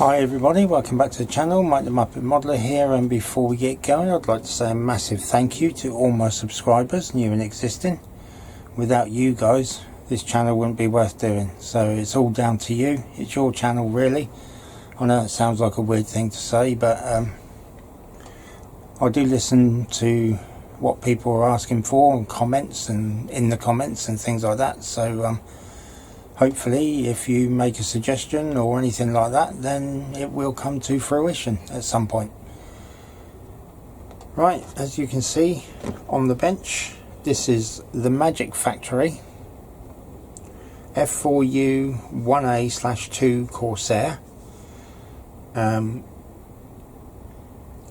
Hi everybody, welcome back to the channel. Mike the Muppet Modeler here, and before we get going I'd like to say a massive thank you to all my subscribers, new and existing. Without you guys this channel wouldn't be worth doing, so it's all down to you. It's your channel really. I know it sounds like a weird thing to say, but I do listen to what people are asking for and comments and in the comments and things like that, so hopefully if you make a suggestion or anything like that, then it will come to fruition at some point. Right, as you can see on the bench, this is the Magic Factory F4-U 1A/2 Corsair.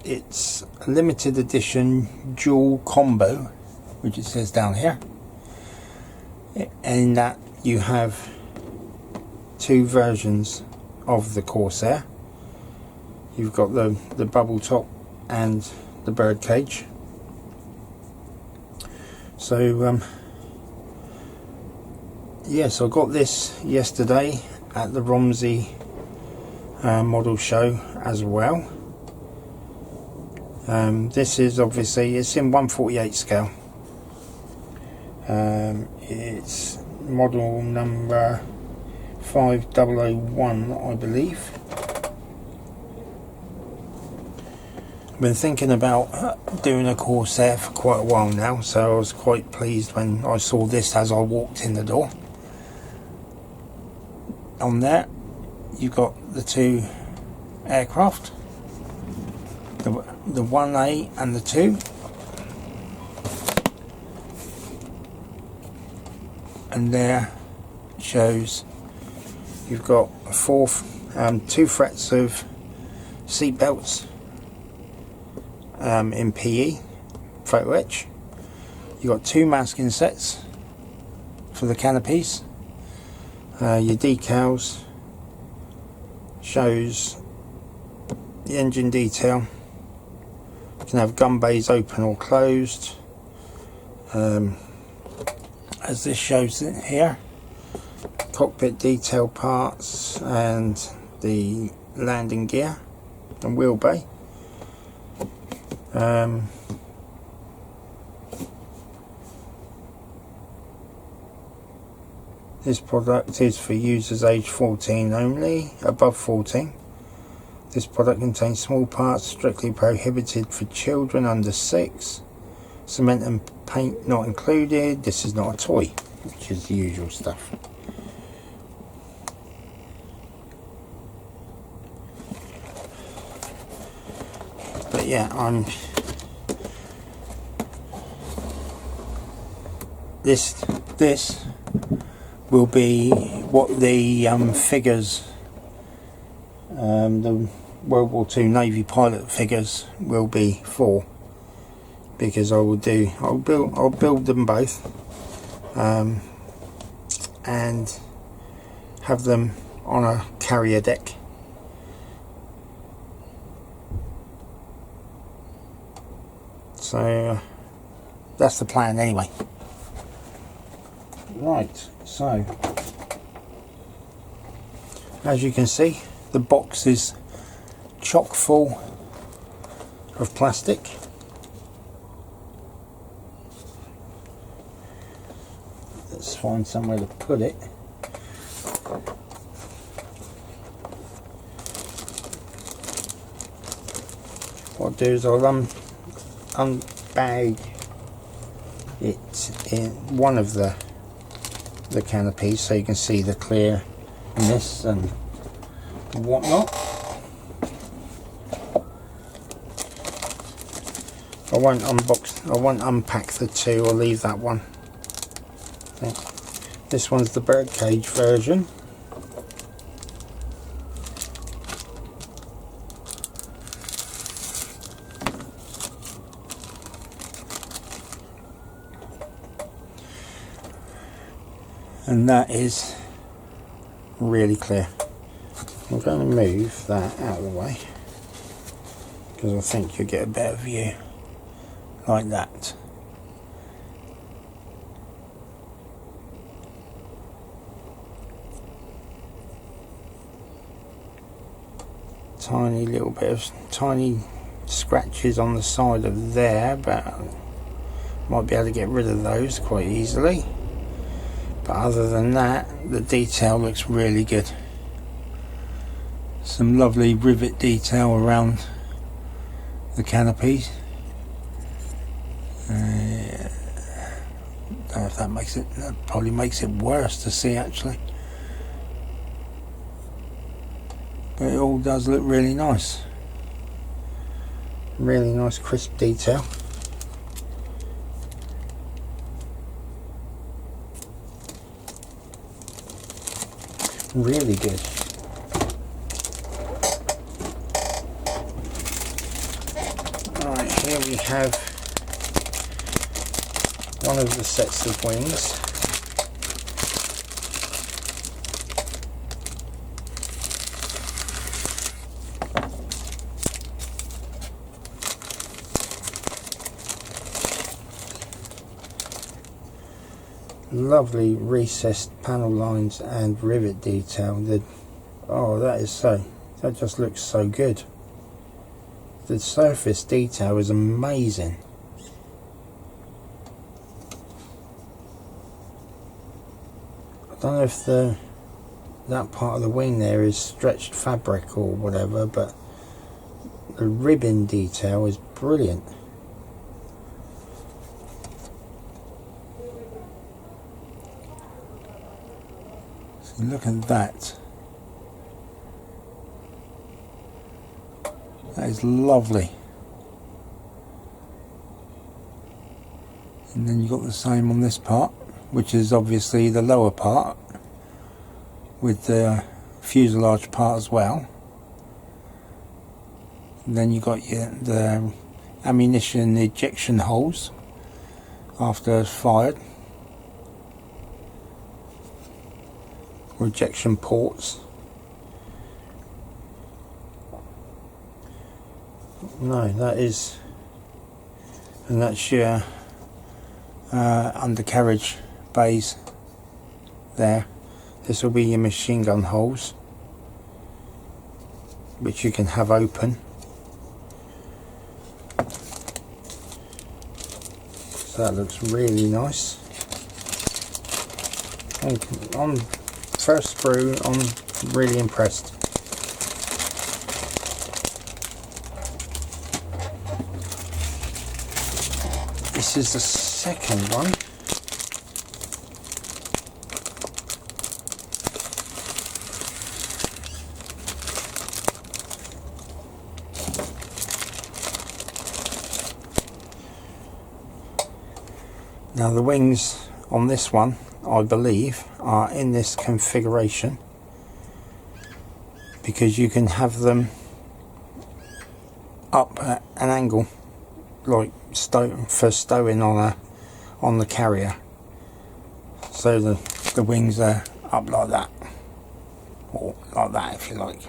It's a limited edition dual combo, which it says down here, in that you have two versions of the Corsair. You've got the bubble top and the bird cage. So yes, I got this yesterday at the Romsey model show as well. This is obviously, it's in 1/48 scale. It's model number 5001, I believe. I've been thinking about doing a Corsair for quite a while now, so I was quite pleased when I saw this as I walked in the door. On there you've got the two aircraft, the 1A and the 2, and there shows you've got two frets of seat belts in PE photo etch. You've got two masking sets for the canopies. Your decals shows the engine detail. You can have gun bays open or closed, as this shows it here. Cockpit detail parts and the landing gear and wheel bay. This product is for users age 14 only, above 14. This product contains small parts strictly prohibited for children under 6. Cement and paint not included. This is not a toy, which is the usual stuff. But yeah, this will be what the figures, the World War II Navy pilot figures will be for, because I'll build them both and have them on a carrier deck. So that's the plan anyway. Right, so as you can see, the box is chock full of plastic. Let's find somewhere to put it. What I'll do is I'll unbag it in one of the canopies so you can see the clearness and whatnot. I won't unpack the two, I'll leave that one. Okay. This one's the birdcage version. And that is really clear. I'm going to move that out of the way because I think you'll get a better view like that. tiny little bit of tiny scratches on the side of there, but might be able to get rid of those quite easily. But other than that, the detail looks really good. Some lovely rivet detail around the canopies. I don't know if that probably makes it worse to see actually. But it all does look really nice. Really nice crisp detail. Really good. Alright, here we have one of the sets of wings. Lovely recessed panel lines and rivet detail. That just looks so good. The surface detail is amazing. I don't know if that part of the wing there is stretched fabric or whatever, but the ribbon detail is brilliant. So look at that. That is lovely. And then you've got the same on this part, which is obviously the lower part with the fuselage part as well. And then you've got the ammunition ejection holes after it's fired, or ejection ports. No, that is, and that's your undercarriage bays there. This will be your machine gun holes, which you can have open. So that looks really nice. On first sprue, I'm really impressed. This is the second one. Now the wings on this one, I believe, are in this configuration because you can have them up at an angle, like for stowing on the carrier. So the wings are up like that, or like that if you like.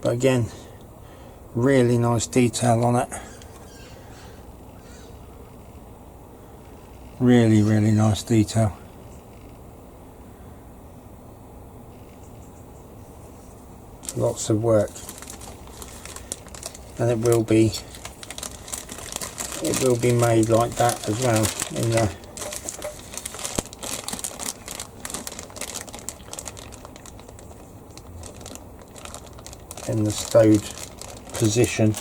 But again, really nice detail on it. Really, really nice detail. Lots of work, and it will be made like that as well in the stowed position.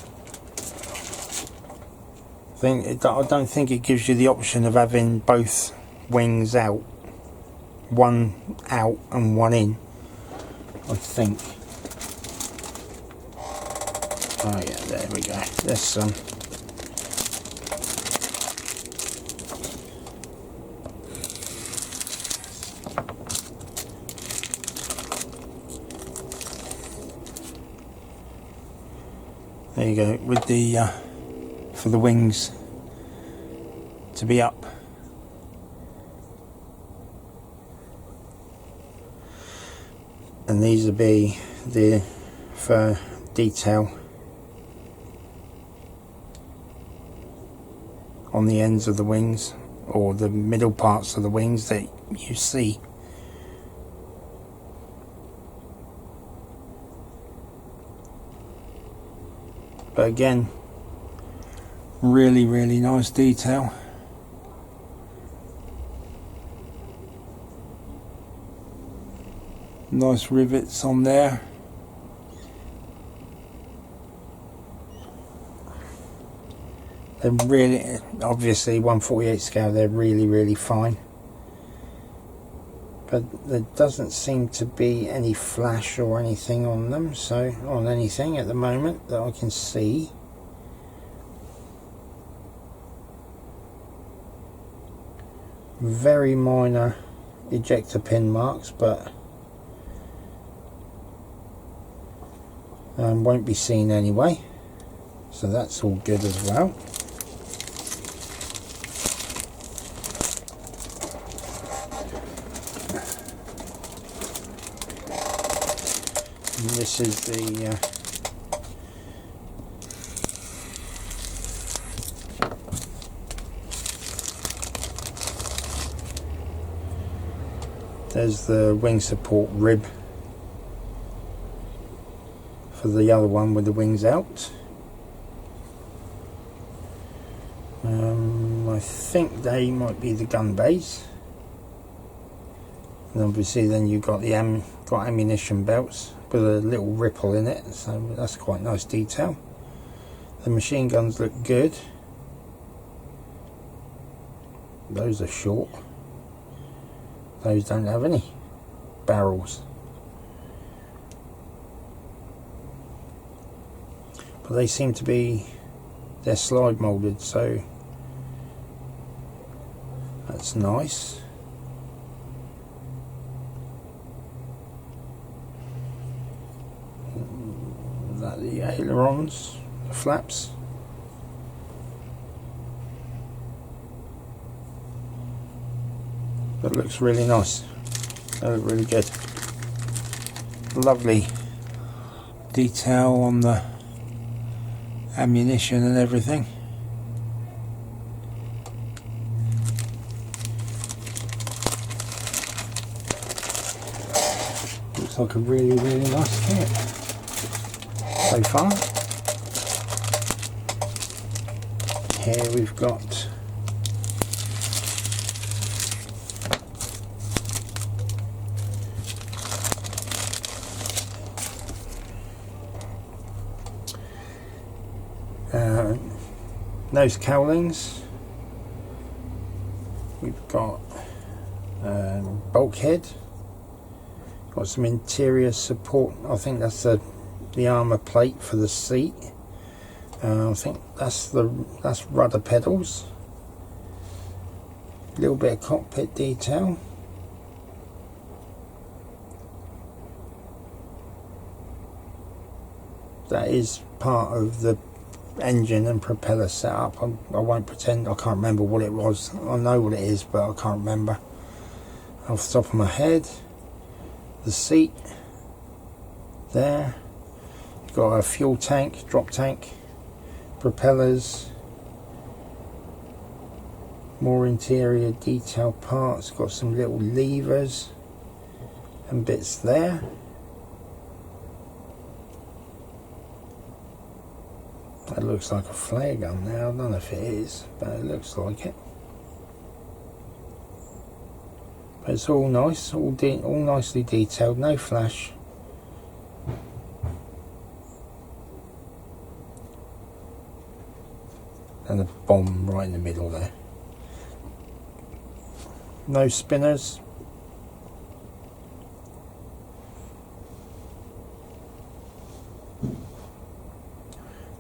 I don't think it gives you the option of having both wings out, one out and one in, I think. Oh yeah, there we go. There's some. There you go, with the for the wings to be up. And these will be for detail on the ends of the wings, or the middle parts of the wings that you see. but again, really nice detail. Nice rivets on there. They're really, obviously 1/48 scale, they're really fine. But there doesn't seem to be any flash or anything on them, so on anything at the moment that I can see. Very minor ejector pin marks, but won't be seen anyway, so that's all good as well. And this is the there's the wing support rib for the other one with the wings out. I think they might be the gun bays. And obviously then you've got the ammunition belts with a little ripple in it, so that's quite nice detail. The machine guns look good. Those are short. Those don't have any barrels. But they seem to be, they're slide molded, so that's nice. That the ailerons, the flaps. That looks really nice. They look really good. Lovely detail on the ammunition and everything. Looks like a really nice kit so far. Here we've got nose cowlings. We've got bulkhead. Got some interior support. I think that's the armour plate for the seat. I think that's rudder pedals. A little bit of cockpit detail. That is part of the engine and propeller setup. I won't pretend I can't remember what it was. I know what it is, but I can't remember off the top of my head. The seat there. Got a fuel tank, drop tank, propellers, more interior detail parts. Got some little levers and bits there. That looks like a flare gun now. I don't know if it is, but it looks like it. But it's all nice, all nicely detailed, no flash. And a bomb right in the middle there. No spinners.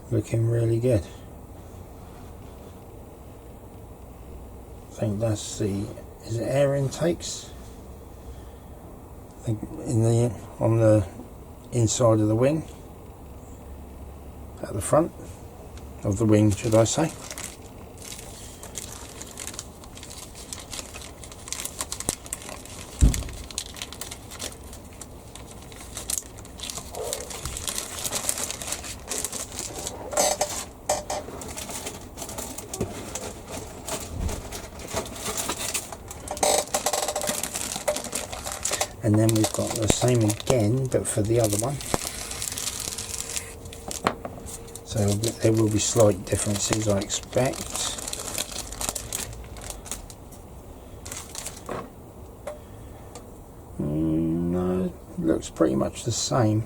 Looking really good. I think that's the, is it air intakes? I think on the inside of the wing, at the front of the wing, should I say. And then we've got the same again, but for the other one. So So there will be slight differences, I expect. No, it looks pretty much the same.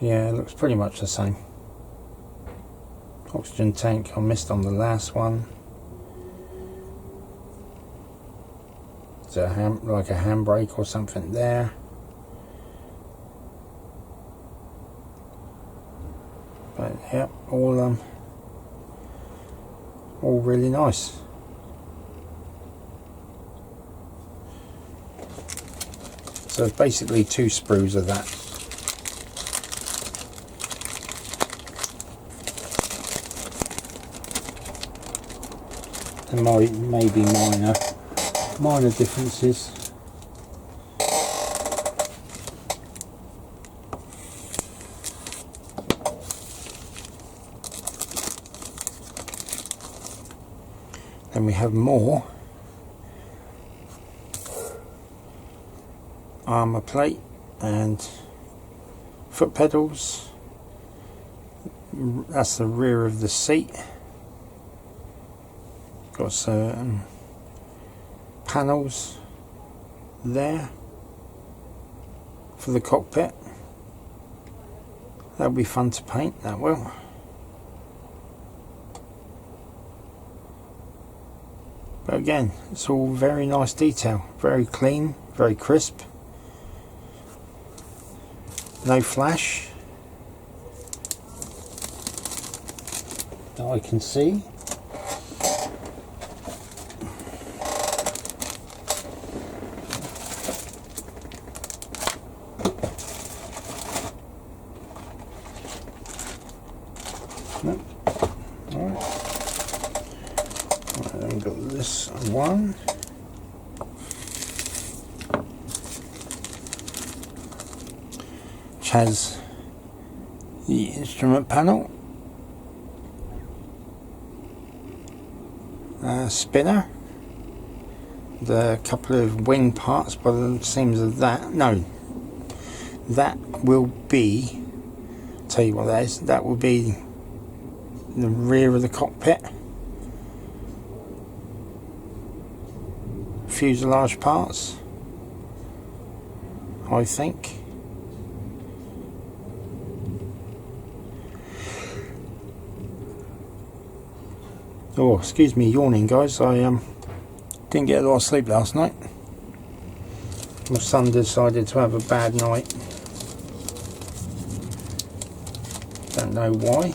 Yeah, it looks pretty much the same. Oxygen tank I missed on the last one. It's a like a handbrake or something there. But yeah, all really nice. So it's basically 2 sprues of that. There may be minor differences. Then we have more armour plate and foot pedals. That's the rear of the seat. Got some panels there for the cockpit. That'll be fun to paint, that will. But again, it's all very nice detail, very clean, very crisp. No flash that I can see. No. Alright. Then we've got this one. Which has the instrument panel, spinner, the couple of wing parts by the seams of that. No, that will be, tell you what that is, that will be the rear of the cockpit. Fuselage parts, I think. Oh, excuse me yawning, guys. I didn't get a lot of sleep last night. My son decided to have a bad night. Don't know why,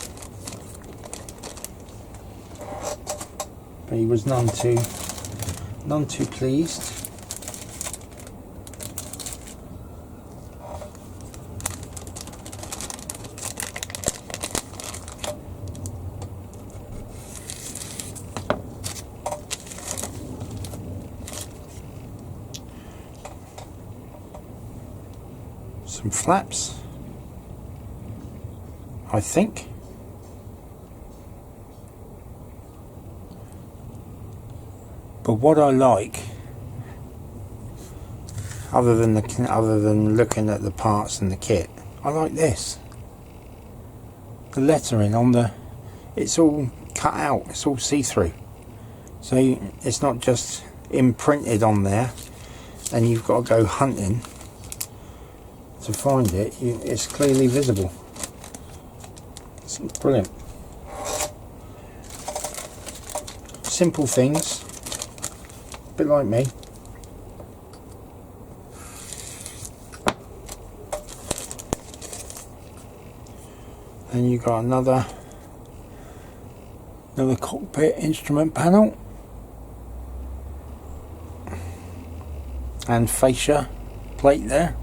but he was none too pleased. Some flaps, I think. But what I like, other than looking at the parts and the kit, I like this. The lettering on the, it's all cut out, it's all see-through. So it's not just imprinted on there and you've got to go hunting to find it. It's clearly visible. It's brilliant. Simple things, a bit like me. And you got another cockpit instrument panel and fascia plate there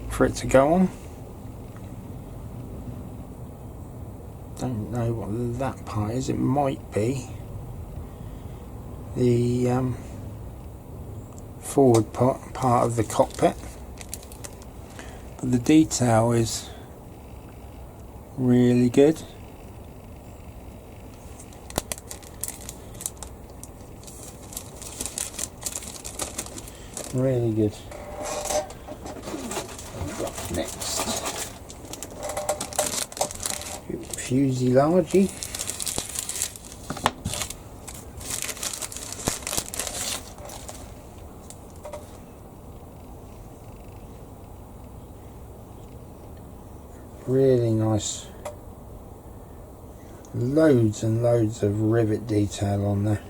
for it to go on. Don't know what that part is. It might be the forward part of the cockpit, but the detail is really good. Really good. Next, fuselage. Really nice. Loads and loads of rivet detail on there.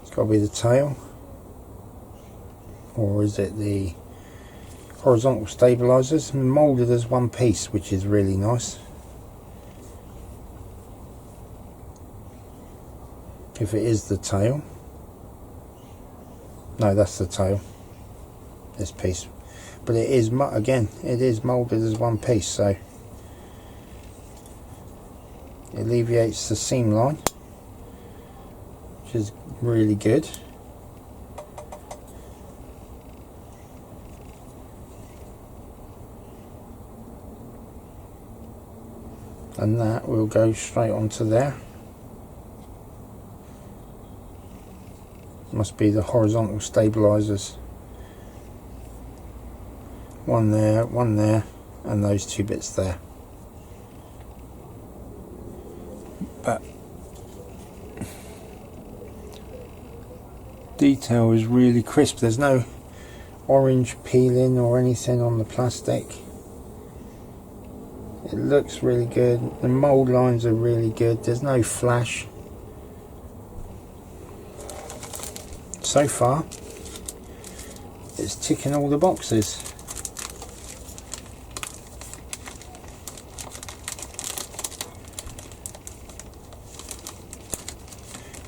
It's got to be the tail, or is it the horizontal stabilizers? Molded as one piece, which is really nice. If it is the tail, no, that's the tail, this piece. But it is, again, it is moulded as one piece, so it alleviates the seam line, which is really good. And that will go straight onto there. Must be the horizontal stabilizers. One there, and those two bits there. But detail is really crisp. There's no orange peeling or anything on the plastic. It looks really good. The mold lines are really good. There's no flash. So far, it's ticking all the boxes.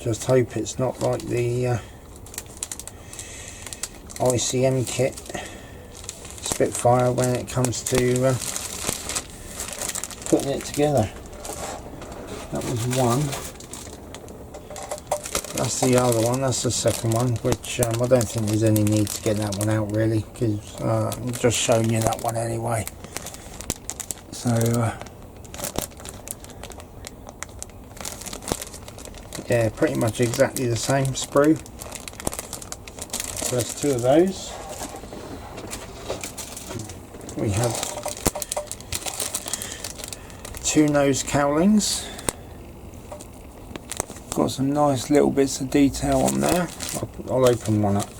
Just hope it's not like the ICM kit Spitfire when it comes to putting it together. That was one. That's the other one, that's the second one, which I don't think there's any need to get that one out really, because I'm just showing you that one anyway. So yeah, pretty much exactly the same sprue. So there's two of those. We have two nose cowlings. Got some nice little bits of detail on there. I'll open one up.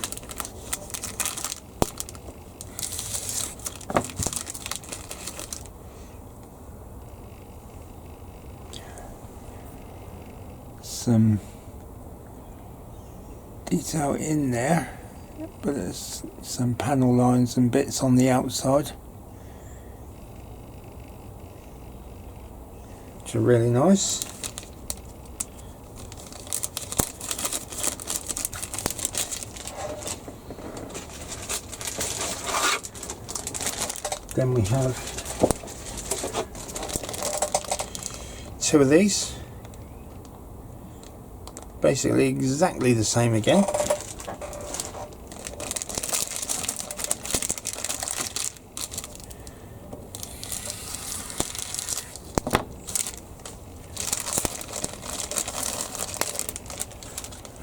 Some detail in there, but there's some panel lines and bits on the outside, which are really nice. Then we have two of these, basically exactly the same again.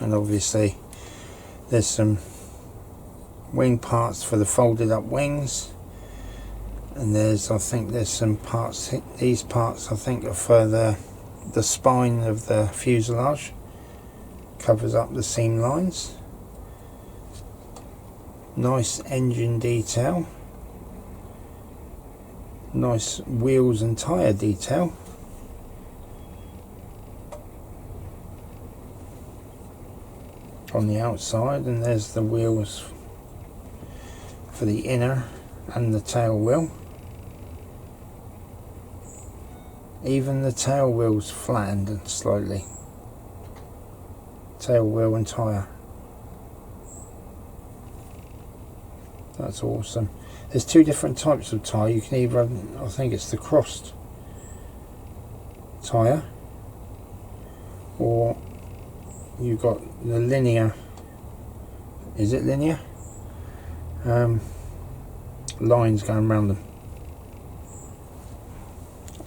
And obviously there's some wing parts for the folded up wings. And there's, I think there's some parts, these parts I think are for the spine of the fuselage, covers up the seam lines. Nice engine detail, nice wheels and tyre detail. On the outside, and there's the wheels for the inner and the tail wheel. Even the tail wheel's flattened slightly. Tail wheel and tyre. That's awesome. There's two different types of tyre. You can either have, I think it's the crossed tyre, or you've got the linear, is it linear? Lines going around them.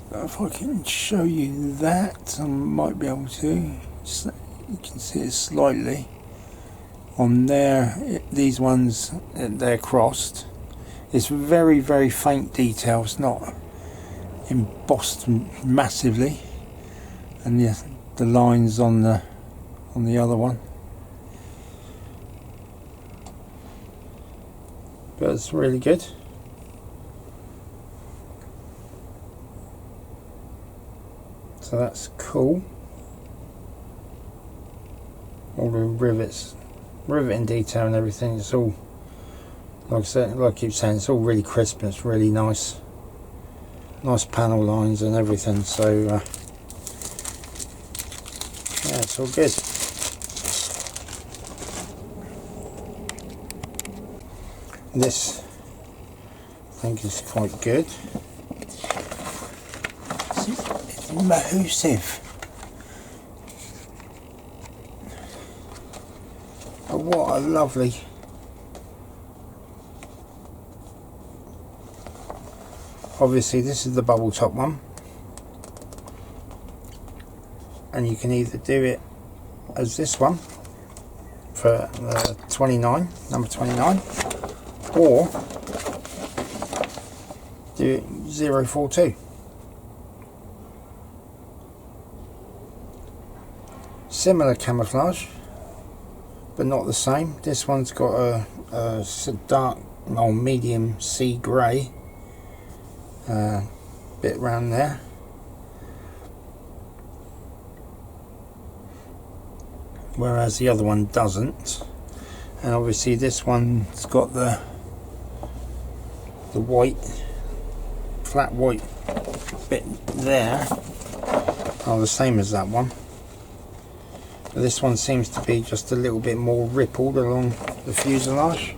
If I can show you that, I might be able to. You can see it slightly. on there, these ones, they're crossed. It's very, very faint detail. It's not embossed massively, and the lines on the other one, but it's really good. So that's cool. All the riveting detail and everything, it's all, like I said, like I keep saying, it's all really crisp and it's really nice panel lines and everything. So yeah, it's all good. This I think is quite good. It's massive. Oh, what a lovely. Obviously this is the bubble top one, and you can either do it as this one for 29, number 29, or do it 042. Similar camouflage, but not the same. This one's got a dark or medium sea grey bit around there, whereas the other one doesn't. And obviously this one's got the white, flat white bit there, are the same as that one. But this one seems to be just a little bit more rippled along the fuselage.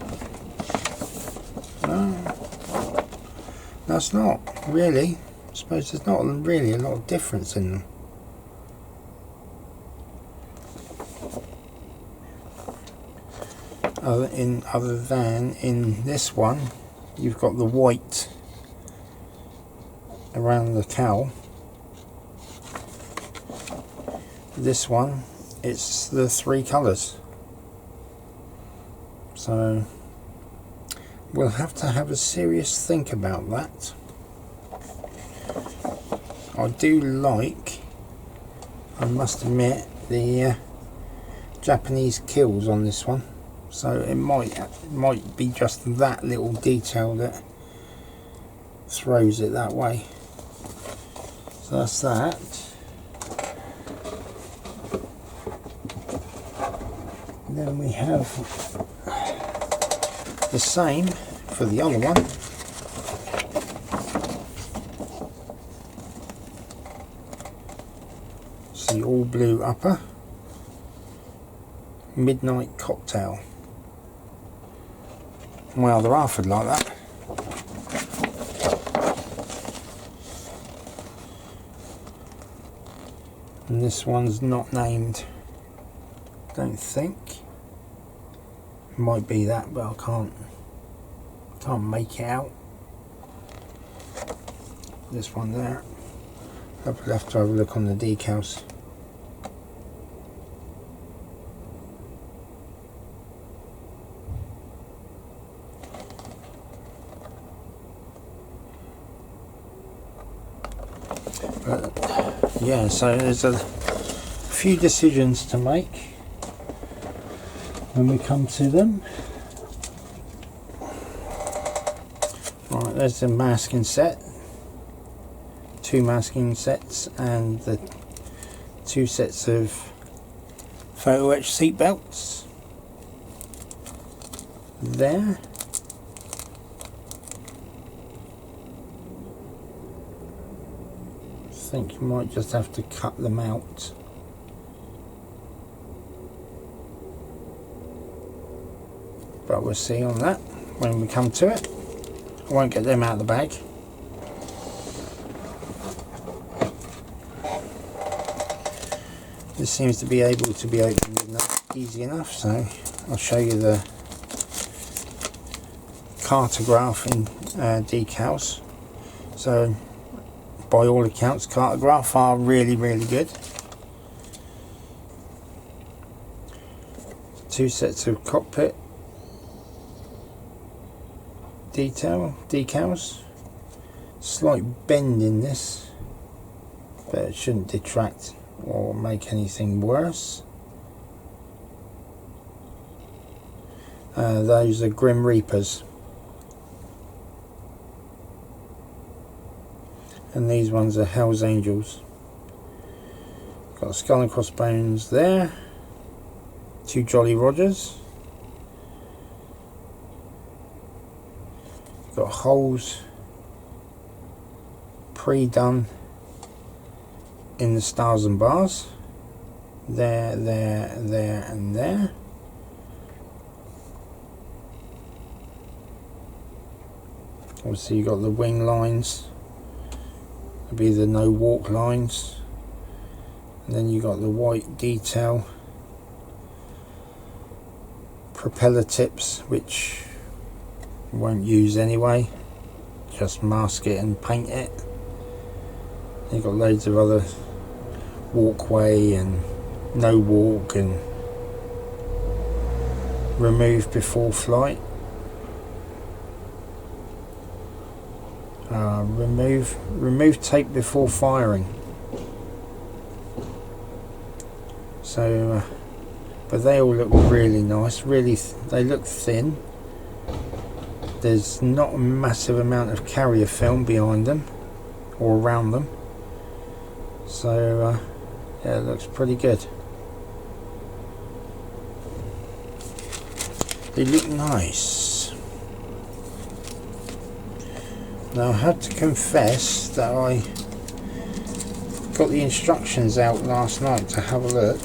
No, it's not really. I suppose there's not really a lot of difference in them. Other than in this one, you've got the white around the cowl. This one, it's the three colours. So we'll have to have a serious think about that. I do like, I must admit, the Japanese kills on this one. So it might be just that little detail that throws it that way. So that's that. Then we have the same for the other one. It's the all blue upper, midnight cocktail. Well, they're offered like that. And this one's not named, don't think. Might be that, but I can't make it out. This one there, I'll have to have a look on the decals. But yeah, so there's a few decisions to make when we come to them. Right, there's the masking set, 2 masking sets, and the 2 sets of photo etch seat belts there. I think you might just have to cut them out. But we'll see on that when we come to it. I won't get them out of the bag. This seems to be able to be opened easy enough, so I'll show you the cartographing decals. So by all accounts, cartograph are really, really good. 2 sets of cockpit decals. Slight bend in this, but it shouldn't detract or make anything worse. Those are Grim Reapers, and these ones are Hell's Angels. Got a skull and crossbones there, 2 Jolly Rogers. Got holes pre-done in the stars and bars, there, and there. Obviously you got the wing lines, it'll be the no walk lines, and then you got the white detail propeller tips, which won't use anyway, just mask it and paint it. You've got loads of other walkway and no walk and remove before flight, remove tape before firing. So but they all look really nice, they look thin. There's not a massive amount of carrier film behind them or around them, so yeah, it looks pretty good. They look nice. Now I have to confess that I got the instructions out last night to have a look,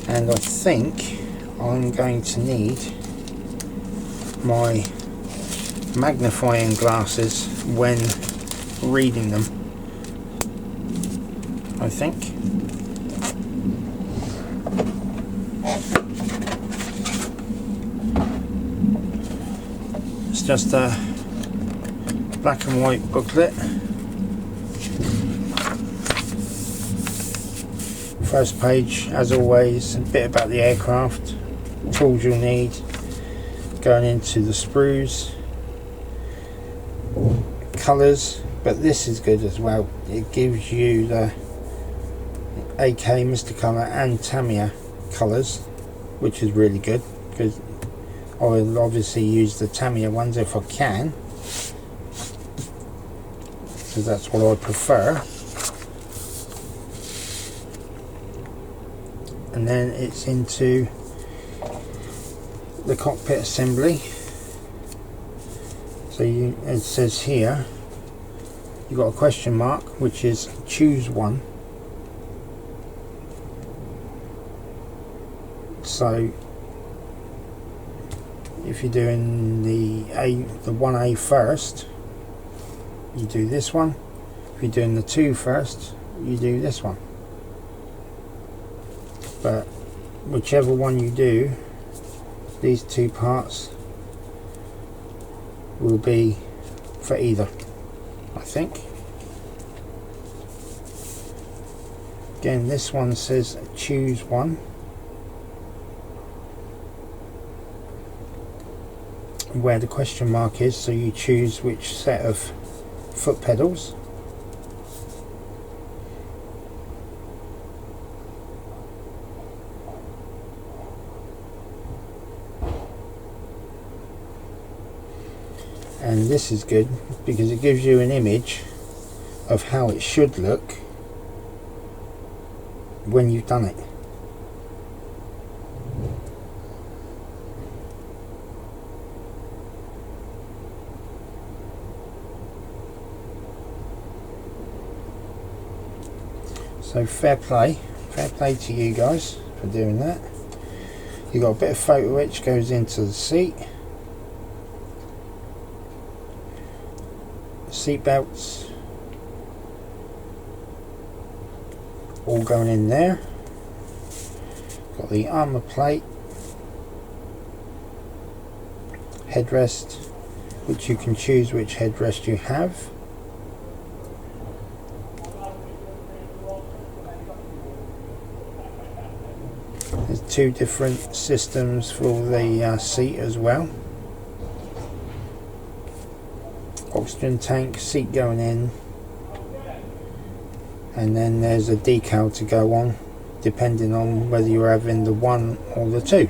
and I think I'm going to need my magnifying glasses when reading them, I think. It's just a black and white booklet. First page, as always, a bit about the aircraft, tools you'll need, going into the sprues, colours, but this is good as well. It gives you the AK, Mr. Colour and Tamiya colours, which is really good, because I will obviously use the Tamiya ones if I can, because that's what I prefer. And then it's into the cockpit assembly. So it says here you've got a question mark, which is choose one. So if you're doing the 1A first, you do this one. If you're doing the 2 first, you do this one. But whichever one you do, these 2 parts will be for either, I think. Again, this one says choose one. Where the question mark is, so you choose which set of foot pedals. And this is good because it gives you an image of how it should look when you've done it. So fair play to you guys for doing that. You've got a bit of photo etch goes into the seat. Seat belts all going in there. Got the armour plate, headrest, which you can choose which headrest you have. There's two different systems for the seat as well. Oxygen tank, seat going in, and then there's a decal to go on depending on whether you're having the 1 or the 2,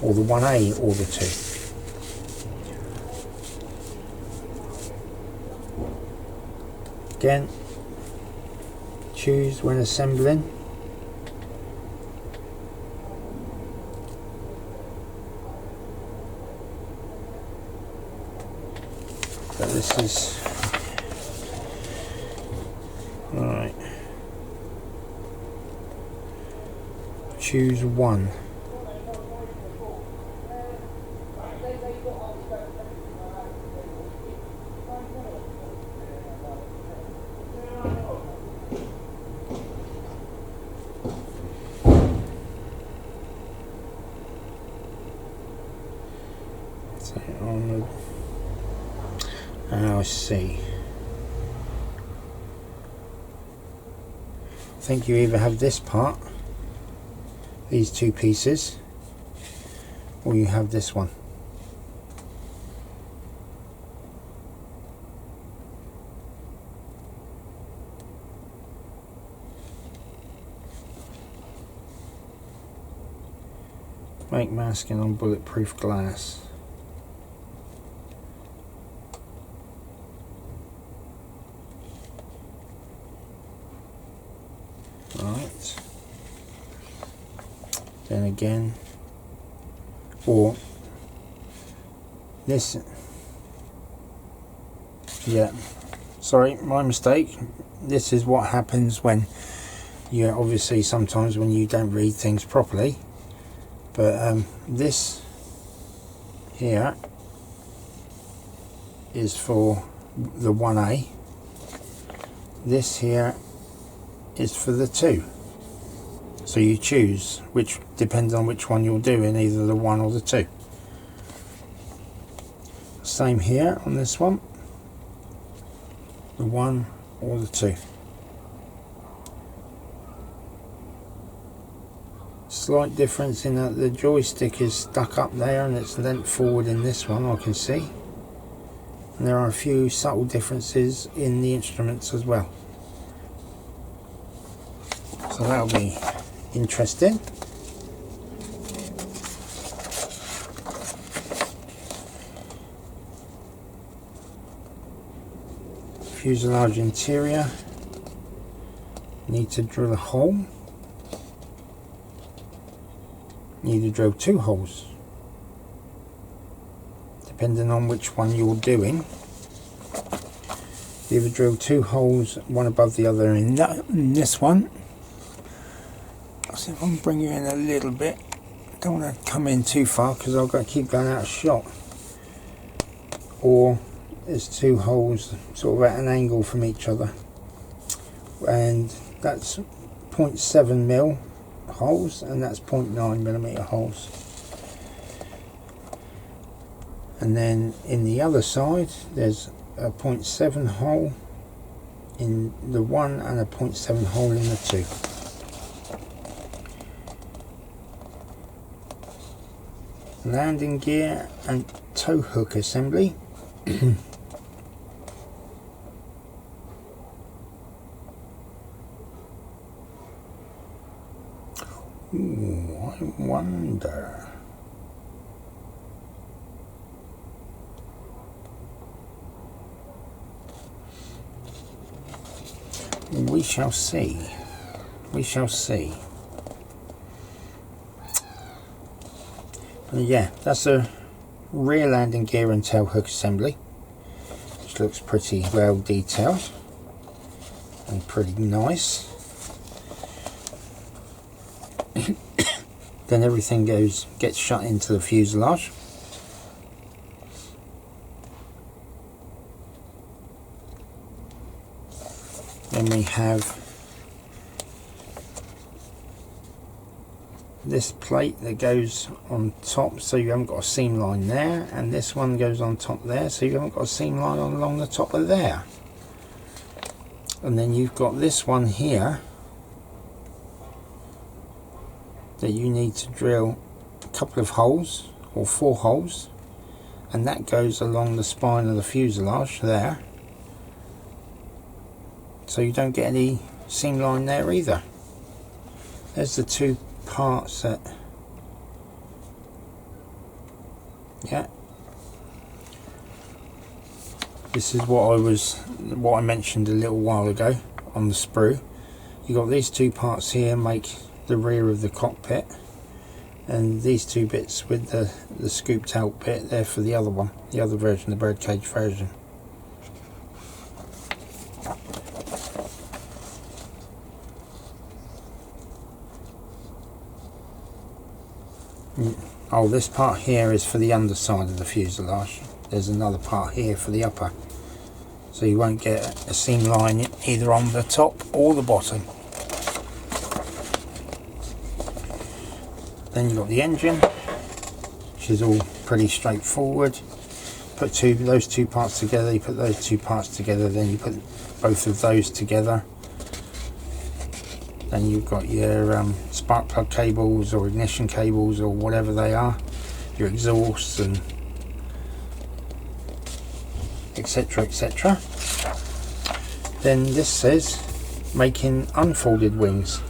or the 1A or the 2. Again, choose when assembling. So this is right. Choose 1. So on the I see. I think you either have this part, these two pieces, or you have this one. Make masking on bulletproof glass. Right. Then again, or this, yeah, sorry, my mistake. This is what happens when you, obviously sometimes when you don't read things properly, but this here is for the 1A, this here is for the 2, so you choose which, depends on which one you're doing, either the 1 or the 2. Same here on this one, the 1 or the 2. Slight difference in that the joystick is stuck up there and it's leant forward in this one, I can see, and there are a few subtle differences in the instruments as well. So that'll be interesting. Fuselage interior. Need to drill a hole. Need to drill 2 holes, depending on which one you're doing. You either drill 2 holes, one above the other in this one. I'll see if I can bring you in a little bit. Don't want to come in too far because I've got to keep going out of shot. Or there's 2 holes sort of at an angle from each other, and that's 0.7 mil holes, and that's 0.9 millimeter holes. And then in the other side there's a 0.7 hole in the 1 and a 0.7 hole in the 2. Landing gear and tow hook assembly. Ooh, I wonder. We shall see. We shall see. Yeah, that's a rear landing gear and tail hook assembly, which looks pretty well detailed and pretty nice. Then everything gets shut into the fuselage. Then we have this plate that goes on top, so you haven't got a seam line there, and this one goes on top there, so you haven't got a seam line along the top of there. And then you've got this one here, that you need to drill a couple of holes, or 4 holes, and that goes along the spine of the fuselage there, so you don't get any seam line there either. There's the 2 parts that, yeah, this is what I mentioned a little while ago on the sprue. You got these 2 parts here make the rear of the cockpit, and these 2 bits with the scooped out bit there for the other one, the other version, the birdcage version. Oh, this part here is for the underside of the fuselage. There's another part here for the upper, so you won't get a seam line either on the top or the bottom. Then you've got the engine, which is all pretty straightforward. Put those two parts together, you put those 2 parts together, then you put both of those together. Then you've got your spark plug cables or ignition cables or whatever they are, your exhausts and etc, etc. Then this says making unfolded wings.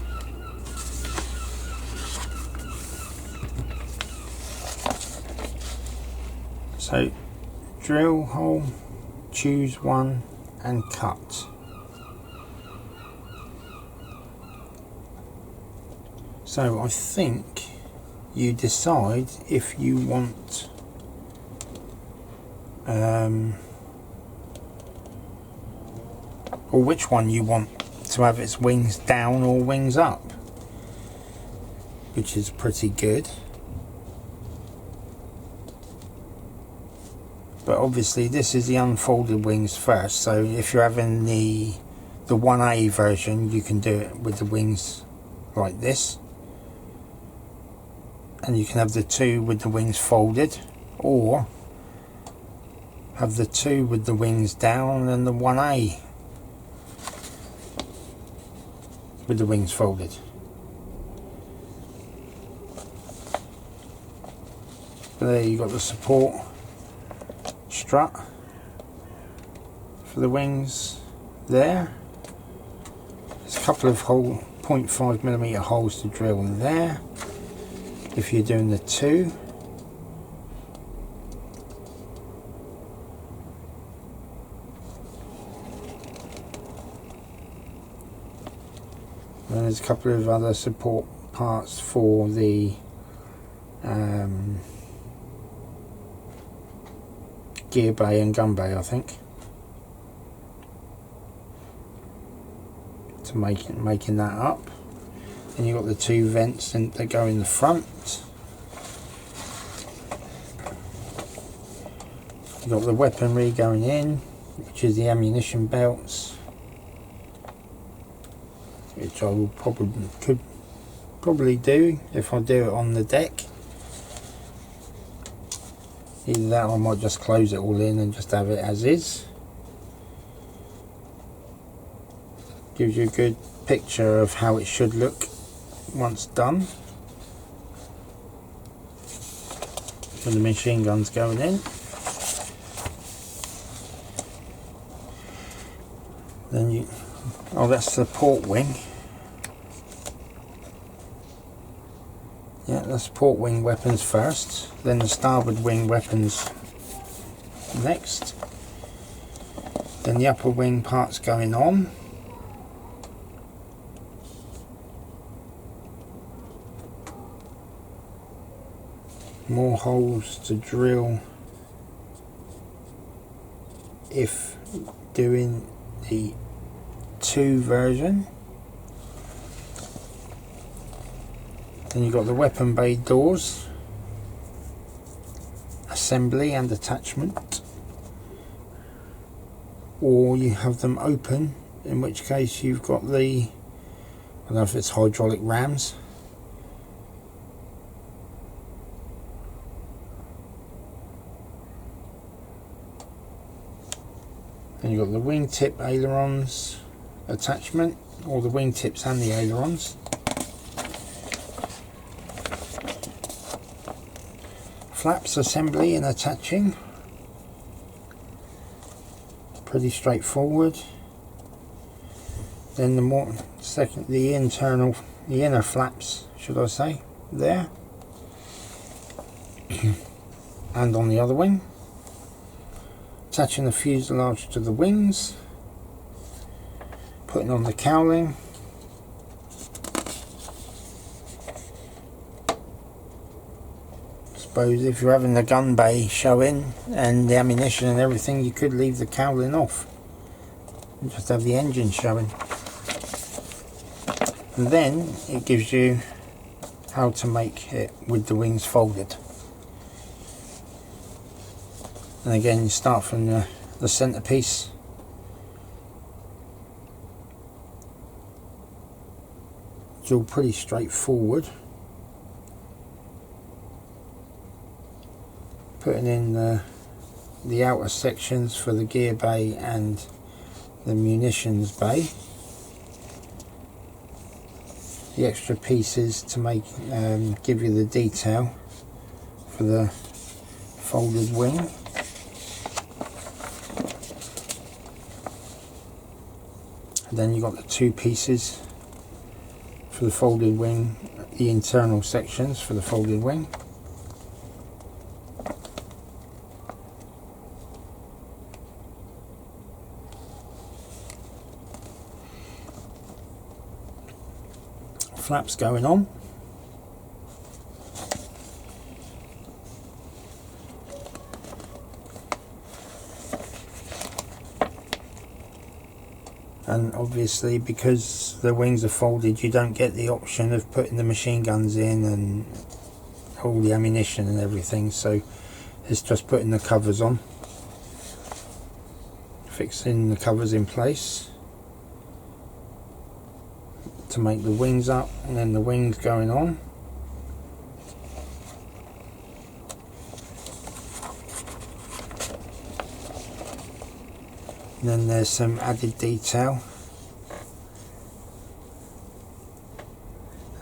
So drill hole, choose one and cut. So I think you decide if you want or which one you want to have its wings down or wings up, which is pretty good. But obviously this is the unfolded wings first, so if you're having the 1A version, you can do it with the wings like this, and you can have the 2 with the wings folded, or have the 2 with the wings down and the 1A with the wings folded. But there you got the support strut for the wings there. There's a couple of 0.5mm holes to drill in there if you're doing the 2. And there's a couple of other support parts for the gear bay and gun bay, I think, to making that up. And you've got the 2 vents that go in the front. You've got the weaponry going in, which is the ammunition belts, which I will could probably do if I do it on the deck. Either that or I might just close it all in and just have it as is. Gives you a good picture of how it should look once done. When the machine gun's going in. Then oh, that's the port wing. Yeah, that's port wing weapons first, then the starboard wing weapons next, then the upper wing parts going on. More holes to drill if doing the 2 version. Then you've got the weapon bay doors, assembly and attachment, or you have them open, in which case you've got the, I don't know if it's hydraulic rams. Then you've got the wingtip ailerons attachment, or the wingtips and the ailerons. flaps assembly and attaching. Pretty straightforward. Then the inner flaps, should I say, there. And on the other wing. Attaching the fuselage to the wings. Putting on the cowling. Suppose if you're having the gun bay showing and the ammunition and everything, you could leave the cowling off and just have the engine showing. And then it gives you how to make it with the wings folded. And again, you start from the centerpiece. It's all pretty straightforward. Putting in the outer sections for the gear bay and the munitions bay. The extra pieces to make give you the detail for the folded wing. And then you've got the two pieces for the folded wing, the internal sections for the folded wing. Flaps going on. And obviously, because the wings are folded, you don't get the option of putting the machine guns in and all the ammunition and everything, so it's just putting the covers on, fixing the covers in place to make the wings up, and then the wings going on. And then there's some added detail,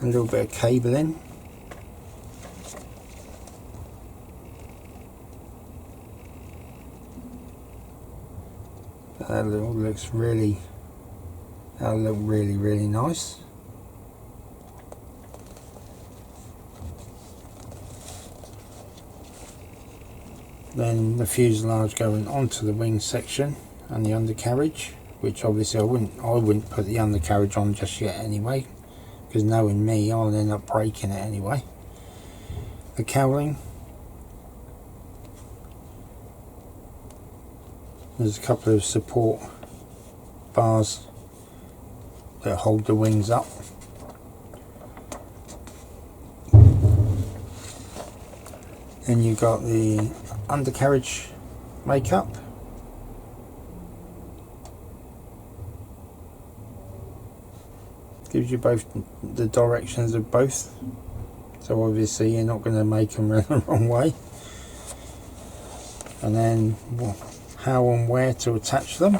a little bit of cabling. That looks really, that'll look really nice. Then the fuselage going onto the wing section and the undercarriage, which obviously I wouldn't put the undercarriage on just yet anyway, because knowing me, I'll end up breaking it anyway. The cowling, there's a couple of support bars that hold the wings up. Then you've got the undercarriage makeup. Gives you both the directions of both, so obviously you're not going to make them run the wrong way. And then how and where to attach them.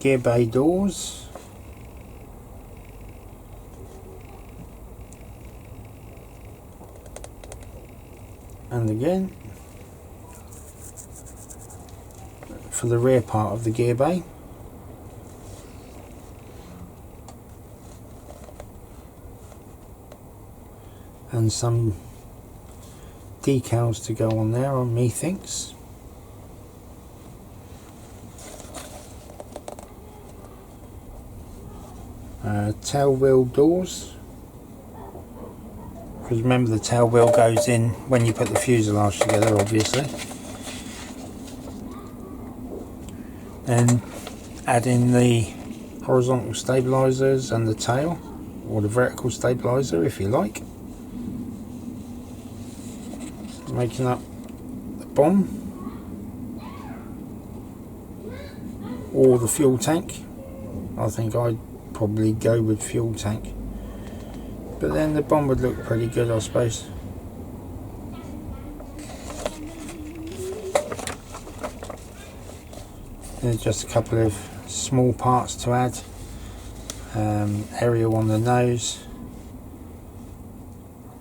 Gear bay doors. And again for the rear part of the gear bay. And some decals to go on there, on methinks. Tail wheel doors, because remember the tail wheel goes in when you put the fuselage together, obviously. Then add in the horizontal stabilizers and the tail, or the vertical stabilizer if you like. Making up the bomb or the fuel tank. I think I'd probably go with fuel tank, but then the bomb would look pretty good, I suppose. There's just a couple of small parts to add aerial on the nose,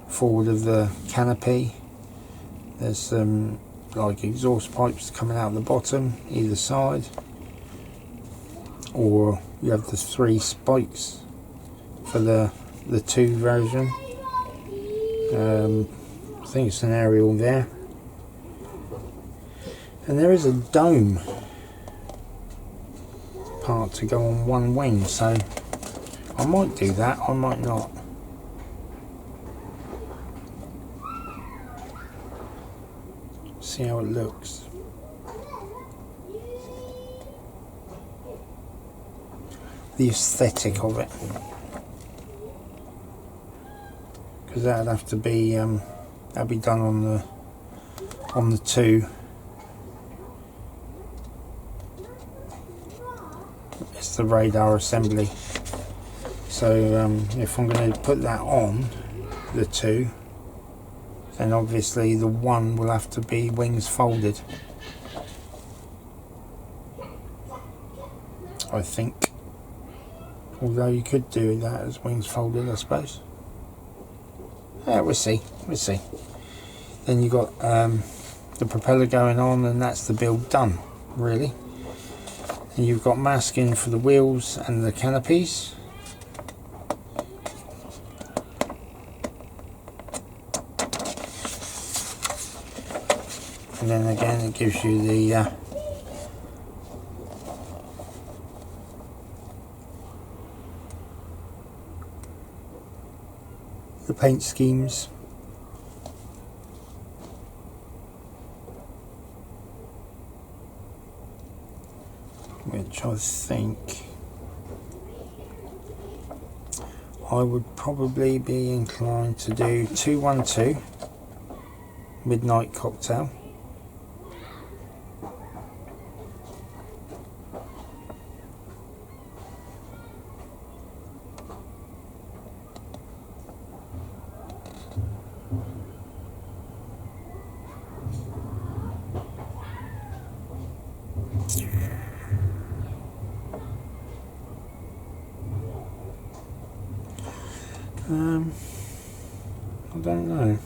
forward of the canopy. There's some like exhaust pipes coming out the bottom either side, or you have the 3 spikes for the 2 version. I think it's an aerial there, and there is a dome part to go on one wing, so I might do that, I might not. See how it looks. The aesthetic of it, because that'd have to be that'd be done on the 2. It's the radar assembly. So if I'm going to put that on the 2, then obviously the 1 will have to be wings folded, I think. Although you could do that as wings folded, I suppose. Yeah, we'll see. Then you've got the propeller going on, and that's the build done, really. And you've got masking for the wheels and the canopies. And then again it gives you the paint schemes. Which I think I would probably be inclined to do 212 Midnight Cocktail. I don't know.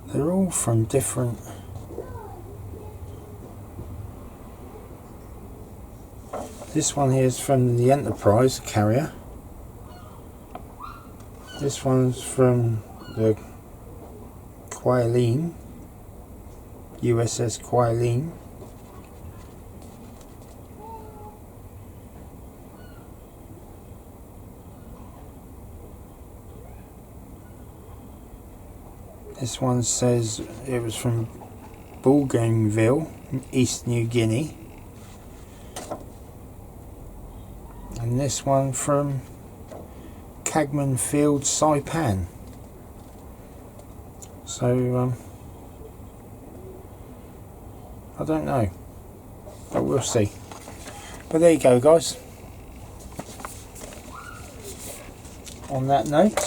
They're all from different. This one here is from the Enterprise carrier. This one's from the Quaileen, USS Quaileen. This one says it was from Bougainville, East New Guinea. And this one from Cagman Field, Saipan. So I don't know, but we'll see. But there you go, guys. On that note,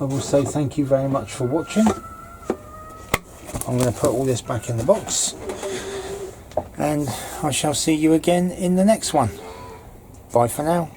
I will say thank you very much for watching. I'm going to put all this back in the box, and I shall see you again in the next one. Bye for now.